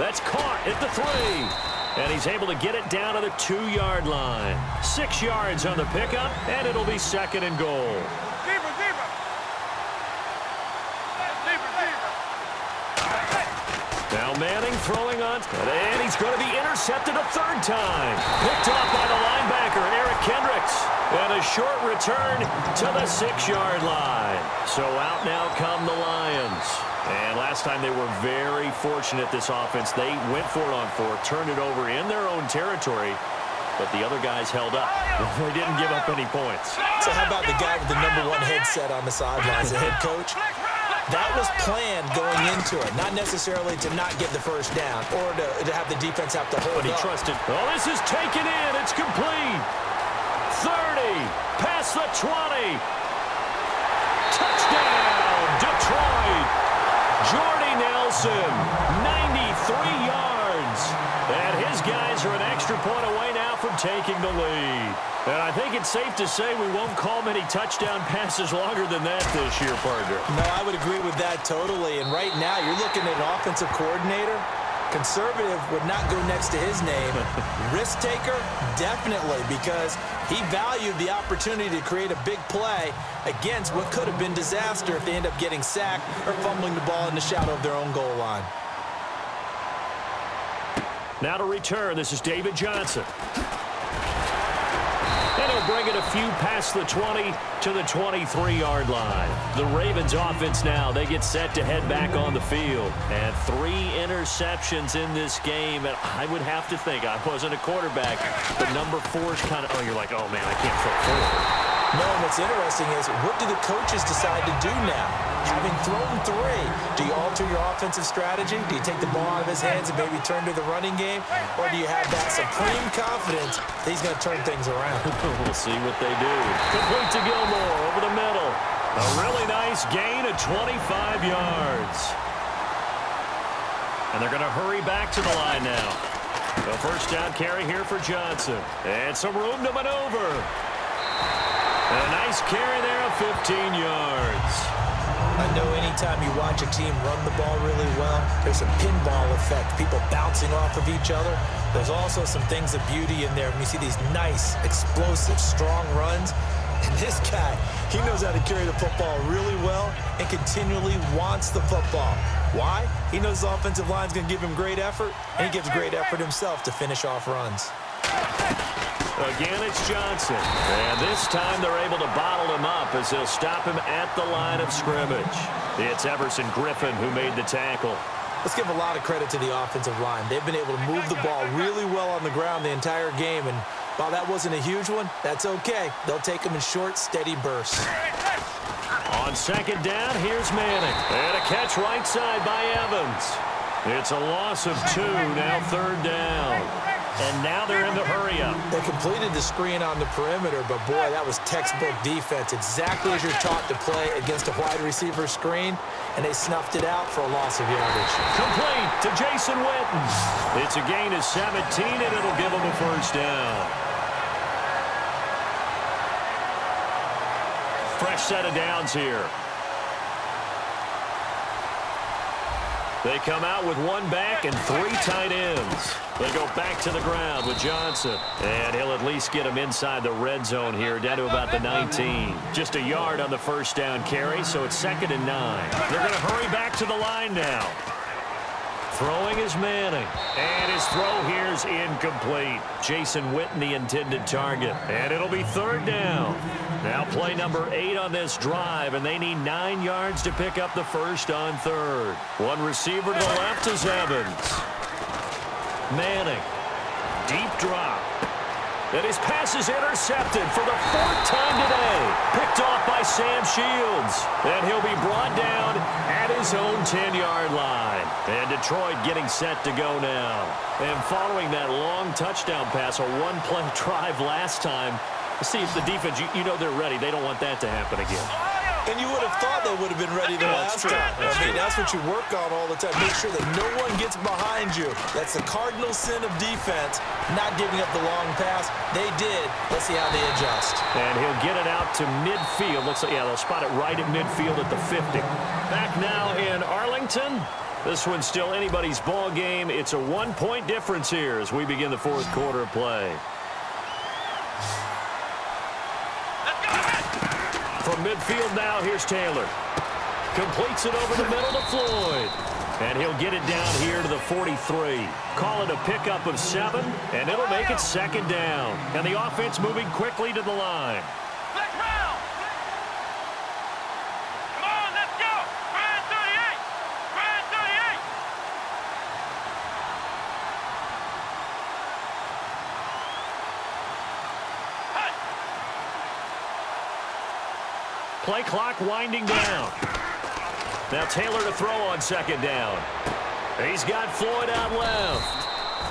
That's caught at the 3. And he's able to get it down to the 2-yard line. 6 yards on the pickup, and it'll be 2nd and goal. Now Manning throwing on, and he's going to be intercepted a 3rd time. Picked off by the linebacker, Eric Kendricks. And a short return to the 6-yard line. So out now come the Lions. And last time they were very fortunate, this offense. They went for it on 4, turned it over in their own territory, but the other guys held up. They didn't give up any points. So how about the guy with the #1 headset on the sidelines, the head coach? That was planned going into it, not necessarily to not get the first down or to have the defense have to hold up. But he trusted. Oh, this is taken in. It's complete. 30, past the 20. Touchdown, Detroit. Jordy Nelson, 93 yards. And his guys are an extra point away now from taking the lead. And I think it's safe to say we won't call many touchdown passes longer than that this year, partner. No, I would agree with that totally. And right now, you're looking at an offensive coordinator. Conservative would not go next to his name. Risk taker, definitely, because he valued the opportunity to create a big play against what could have been disaster if they end up getting sacked or fumbling the ball in the shadow of their own goal line. Now to return, this is David Johnson. And he'll bring it a few past the 20 to the 23-yard line. The Ravens offense now, they get set to head back on the field. And 3 interceptions in this game. And I would have to think, I wasn't a quarterback, but number 4 is kind of, oh, you're like, oh, man, I can't throw 4. No, and what's interesting is, what do the coaches decide to do now? Having thrown 3, do you alter your offensive strategy? Do you take the ball out of his hands and maybe turn to the running game? Or do you have that supreme confidence that he's going to turn things around? We'll see what they do. Complete to Gilmore over the middle. A really nice gain of 25 yards. And they're going to hurry back to the line now. A first down carry here for Johnson. And some room to maneuver. A nice carry there of 15 yards. I know anytime you watch a team run the ball really well, there's a pinball effect, people bouncing off of each other. There's also some things of beauty in there when you see these nice, explosive, strong runs. And this guy, he knows how to carry the football really well and continually wants the football. Why? He knows the offensive line's going to give him great effort, and he gives great effort himself to finish off runs. Again, it's Johnson. And this time they're able to bottle him up as they'll stop him at the line of scrimmage. It's Everson Griffin who made the tackle. Let's give a lot of credit to the offensive line. They've been able to move the ball really well on the ground the entire game. And while that wasn't a huge one, that's okay. They'll take them in short, steady bursts. On second down, here's Manning. And a catch right side by Evans. It's a loss of 2, now 3rd down. And now they're in the hurry-up. They completed the screen on the perimeter, but boy, that was textbook defense. Exactly as you're taught to play against a wide receiver screen, and they snuffed it out for a loss of yardage. Complete to Jason Witten. It's a gain of 17, and it'll give them a first down. Fresh set of downs here. They come out with 1 back and 3 tight ends. They go back to the ground with Johnson. And he'll at least get him inside the red zone here, down to about the 19. Just a yard on the first down carry, so it's 2nd and 9. They're going to hurry back to the line now. Throwing is Manning. And his throw here's incomplete. Jason Witten, the intended target. And it'll be 3rd down. Now play number 8 on this drive, and they need 9 yards to pick up the first on 3rd. One receiver to the left is Evans. Manning. Deep drop. And his pass is intercepted for the 4th time today. Picked off by Sam Shields. And he'll be brought down at his own 10-yard line. And Detroit getting set to go now. And following that long touchdown pass, a 1-play drive last time, see if the defense, you know they're ready. They don't want that to happen again. And you would have thought they would have been ready the last time. That's what you work on all the time. Make sure that no one gets behind you. That's the cardinal sin of defense, not giving up the long pass. They did. Let's see how they adjust. And he'll get it out to midfield. Looks like, yeah, they'll spot it right at midfield at the 50. Back now in Arlington. This one's still anybody's ball game. It's a 1-point difference here as we begin the fourth quarter of play. From midfield now, here's Taylor. Completes it over the middle to Floyd. And he'll get it down here to the 43. Call it a pickup of 7, and it'll make it second down. And the offense moving quickly to the line. Come on, let's go. Ryan 38. Ryan 38. Play clock winding down. Now Taylor to throw on second down. He's got Floyd out left.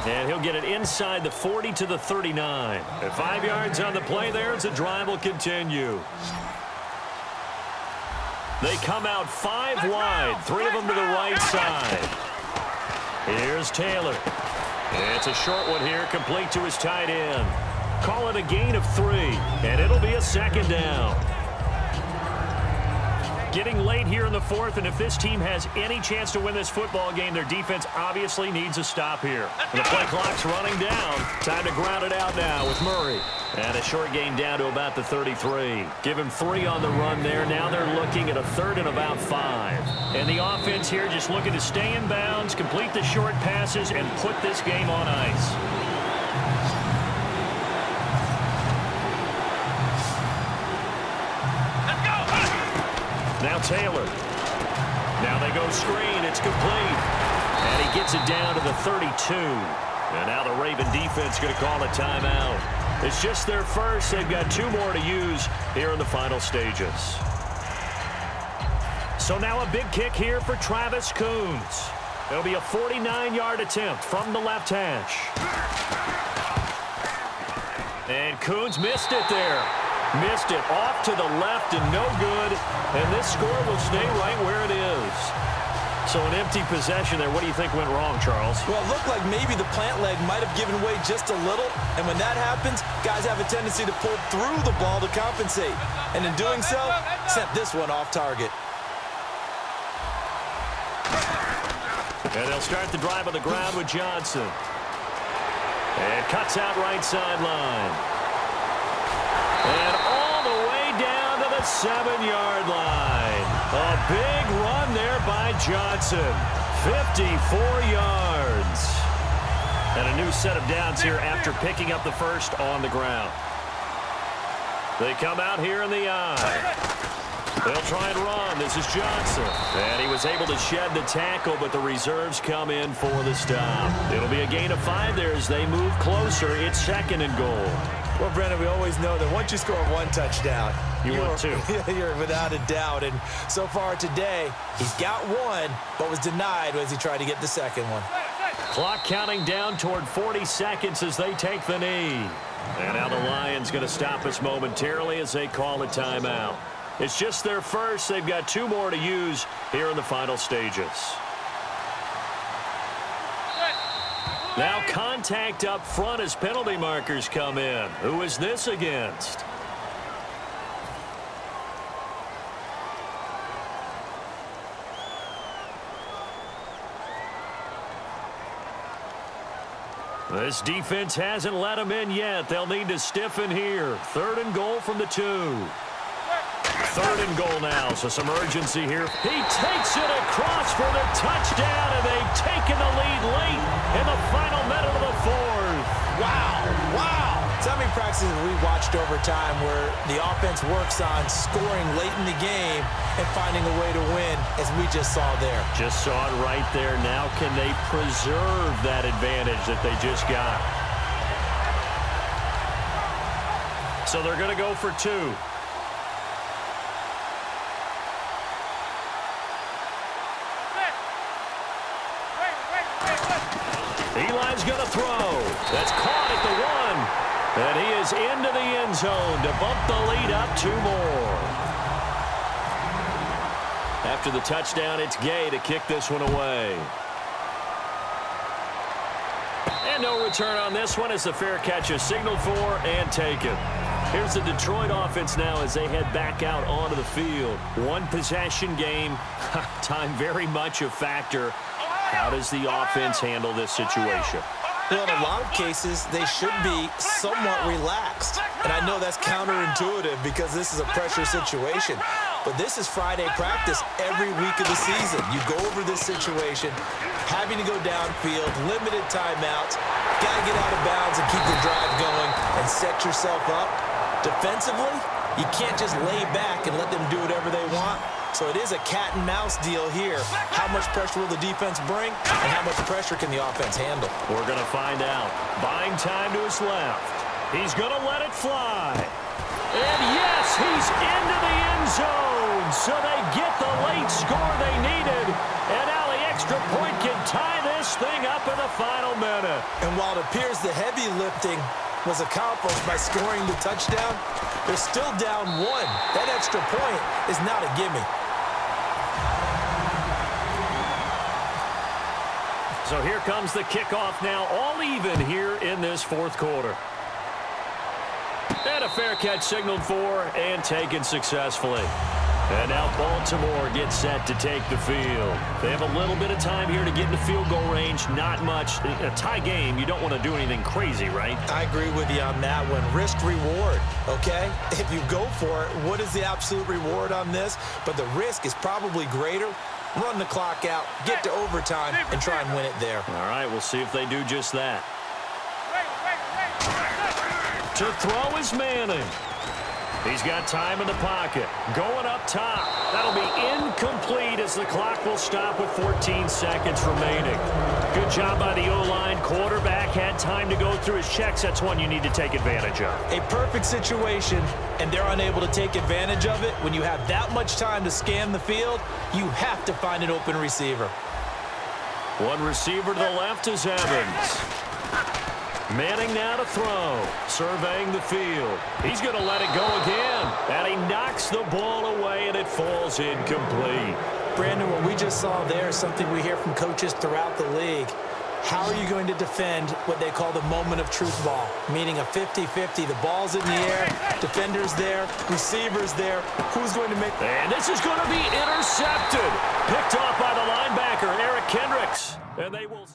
And he'll get it inside the 40 to the 39. At 5 yards on the play there as the drive will continue. They come out 5 wide, 3 of them to the right side. Here's Taylor. It's a short one here, complete to his tight end. Call it a gain of 3, and it'll be a second down. Getting late here in the fourth, and if this team has any chance to win this football game, their defense obviously needs a stop here. And the play clock's running down. Time to ground it out now with Murray. And a short gain down to about the 33. Give him 3 on the run there. Now they're looking at a third and about 5. And the offense here just looking to stay in bounds, complete the short passes, and put this game on ice. Now Taylor. Now they go screen. It's complete. And he gets it down to the 32. And now the Raven defense going to call a timeout. It's just their first. They've got 2 more to use here in the final stages. So now a big kick here for Travis Coons. It'll be a 49-yard attempt from the left hash. And Coons missed it there. Missed it off to the left and no good. And this score will stay right where it is. So an empty possession there. What do you think went wrong, Charles? Well, it looked like maybe the plant leg might have given way just a little. And when that happens, guys have a tendency to pull through the ball to compensate. And in doing so, sent this one off target. And they'll start the drive on the ground with Johnson. And cuts out right sideline. And all the way down to the 7-yard line. A big run there by Johnson. 54 yards. And a new set of downs here after picking up the first on the ground. They come out here in the eye. They'll try and run. This is Johnson. And he was able to shed the tackle, but the reserves come in for the stop. It'll be a gain of 5 there as they move closer. It's second and goal. Well, Brendan, we always know that once you score 1 touchdown, you're 2. You're without a doubt. And so far today, he's got 1, but was denied as he tried to get the second one. Clock counting down toward 40 seconds as they take the knee. And now the Lions going to stop us momentarily as they call a timeout. It's just their first. They've got 2 more to use here in the final stages. Now contact up front as penalty markers come in. Who is this against? This defense hasn't let them in yet. They'll need to stiffen here. 3rd and goal from the 2. 3rd and goal now, so some urgency here. He takes it across for the touchdown, and they've taken the lead late in the final minute of the 4th. Wow. So many practices we watched over time where the offense works on scoring late in the game and finding a way to win, as we just saw there. Just saw it right there. Now can they preserve that advantage that they just got? So they're going to go for 2. Eli's going to throw. That's caught at the 1. And he is into the end zone to bump the lead up 2 more. After the touchdown, it's Gay to kick this one away. And no return on this one as the fair catch is signaled for and taken. Here's the Detroit offense now as they head back out onto the field. 1 possession game. Time very much a factor. How does the offense handle this situation? Well, in a lot of cases, they should be somewhat relaxed. And I know that's counterintuitive because this is a pressure situation. But this is Friday practice every week of the season. You go over this situation, having to go downfield, limited timeouts, got to get out of bounds and keep the drive going and set yourself up. Defensively, you can't just lay back and let them do whatever they want. So it is a cat and mouse deal here. How much pressure will the defense bring, and how much pressure can the offense handle? We're going to find out. Buying time to his left. He's going to let it fly. And yes, he's into the end zone. So they get the late score they needed. And now the extra point can tie this thing up in the final minute. And while it appears the heavy lifting was accomplished by scoring the touchdown, they're still down one. That extra point is not a gimme. So here comes the kickoff now, all even here in this fourth quarter. And a fair catch signaled for and taken successfully. And now Baltimore gets set to take the field. They have a little bit of time here to get in the field goal range. Not much. In a tie game, you don't want to do anything crazy, right? I agree with you on that one. Risk-reward, okay? If you go for it, what is the absolute reward on this? But the risk is probably greater. Run the clock out, get to overtime, and try and win it there. All right, we'll see if they do just that. To throw is Manning. He's got time in the pocket. Going up top. That'll be incomplete as the clock will stop with 14 seconds remaining. Good job by the O-line. Quarterback had time to go through his checks. That's one you need to take advantage of. A perfect situation, and they're unable to take advantage of it. When you have that much time to scan the field, you have to find an open receiver. One receiver to the left is Evans. Manning now to throw, surveying the field. He's going to let it go again, and he knocks the ball away, and it falls incomplete. Brandon, what we just saw there is something we hear from coaches throughout the league. How are you going to defend what they call the moment of truth ball, meaning a 50-50? The ball's in the air, defenders there, receivers there. Who's going to make... And this is going to be intercepted. Picked off by the linebacker, Eric Kendricks. And they will...